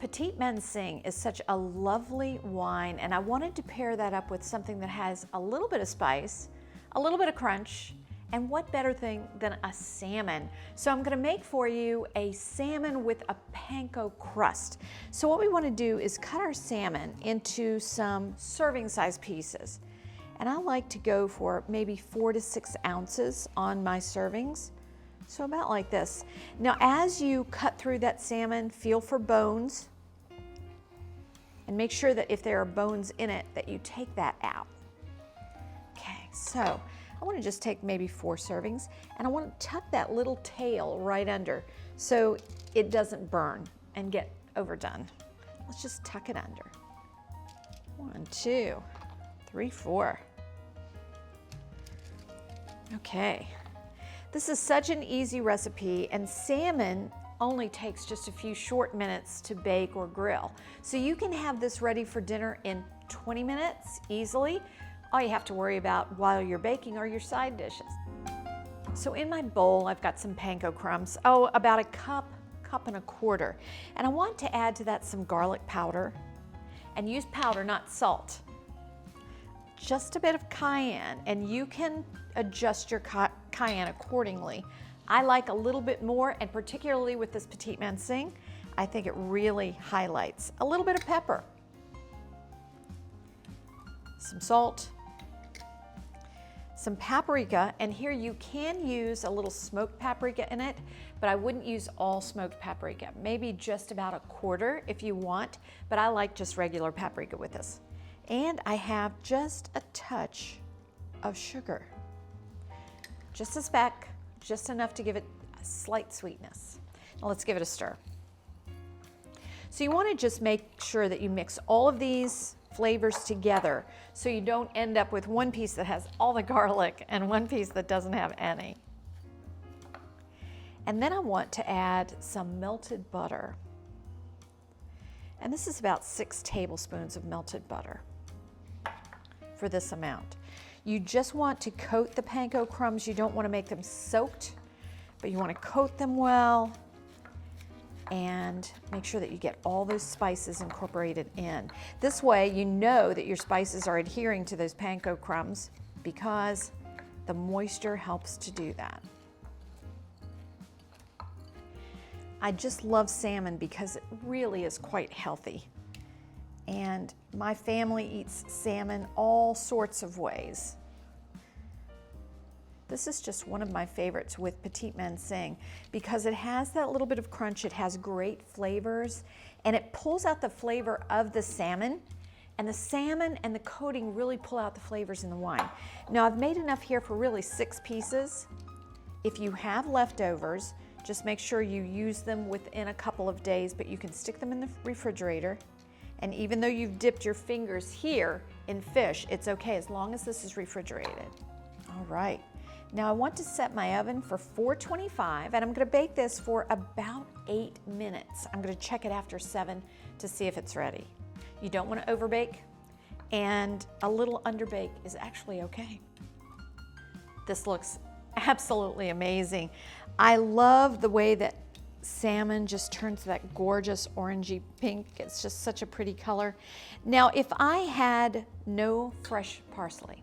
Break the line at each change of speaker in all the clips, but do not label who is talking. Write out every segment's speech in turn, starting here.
Petit Manseng is such a lovely wine, and I wanted to pair that up with something that has a little bit of spice, a little bit of crunch, and what better thing than a salmon? So I'm gonna make for you a salmon with a panko crust. So what we wanna do is cut our salmon into some serving size pieces. And I like to go for maybe 4 to 6 ounces on my servings. So about like this. Now as you cut through that salmon, feel for bones and make sure that if there are bones in it that you take that out. Okay, so I want to just take maybe 4 servings, and I want to tuck that little tail right under so it doesn't burn and get overdone. Let's just tuck it under. 1, 2, 3, 4. Okay. This is such an easy recipe, and salmon only takes just a few short minutes to bake or grill. So you can have this ready for dinner in 20 minutes easily. All you have to worry about while you're baking are your side dishes. So in my bowl, I've got some panko crumbs, about a cup and a quarter. And I want to add to that some garlic powder, and use powder, not salt. Just a bit of cayenne, and you can adjust your cayenne accordingly. I like a little bit more, and particularly with this Petit Manseng, I think it really highlights. A little bit of pepper, some salt, some paprika, and here you can use a little smoked paprika in it, but I wouldn't use all smoked paprika. Maybe just about a quarter if you want, but I like just regular paprika with this. And I have just a touch of sugar. Just a speck, just enough to give it a slight sweetness. Now let's give it a stir. So you want to just make sure that you mix all of these flavors together so you don't end up with one piece that has all the garlic and one piece that doesn't have any. And then I want to add some melted butter. And this is about 6 tablespoons of melted butter for this amount. You just want to coat the panko crumbs. You don't want to make them soaked, but you want to coat them well and make sure that you get all those spices incorporated in. This way you know that your spices are adhering to those panko crumbs because the moisture helps to do that. I just love salmon because it really is quite healthy. And my family eats salmon all sorts of ways. This is just one of my favorites with Petit Manseng because it has that little bit of crunch, it has great flavors, and it pulls out the flavor of the salmon, and the salmon and the coating really pull out the flavors in the wine. Now I've made enough here for really 6 pieces. If you have leftovers, just make sure you use them within a couple of days, but you can stick them in the refrigerator. And even though you've dipped your fingers here in fish, it's okay as long as this is refrigerated. All right. Now I want to set my oven for 425, and I'm going to bake this for about 8 minutes. I'm going to check it after 7 to see if it's ready. You don't want to overbake, and a little underbake is actually okay. This looks absolutely amazing. I love the way that salmon just turns that gorgeous orangey pink. It's just such a pretty color. Now, if I had no fresh parsley,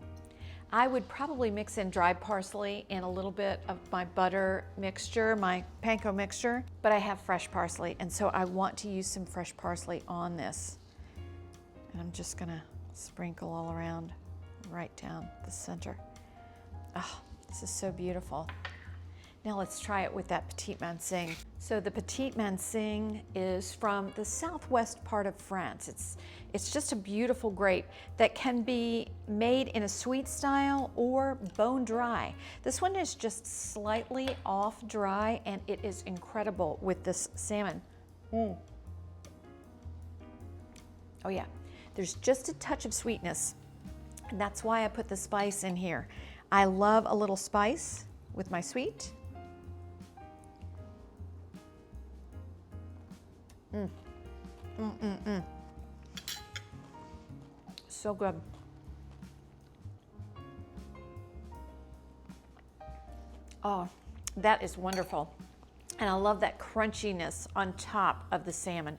I would probably mix in dried parsley and a little bit of my butter mixture, my panko mixture, but I have fresh parsley, and so I want to use some fresh parsley on this. And I'm just gonna sprinkle all around, right down the center. Oh, this is so beautiful. Now let's try it with that Petit Manseng. So the Petit Manseng is from the southwest part of France. It's just a beautiful grape that can be made in a sweet style or bone dry. This one is just slightly off dry, and it is incredible with this salmon. Oh yeah, there's just a touch of sweetness, and that's why I put the spice in here. I love a little spice with my sweet. So good. Oh, that is wonderful. And I love that crunchiness on top of the salmon.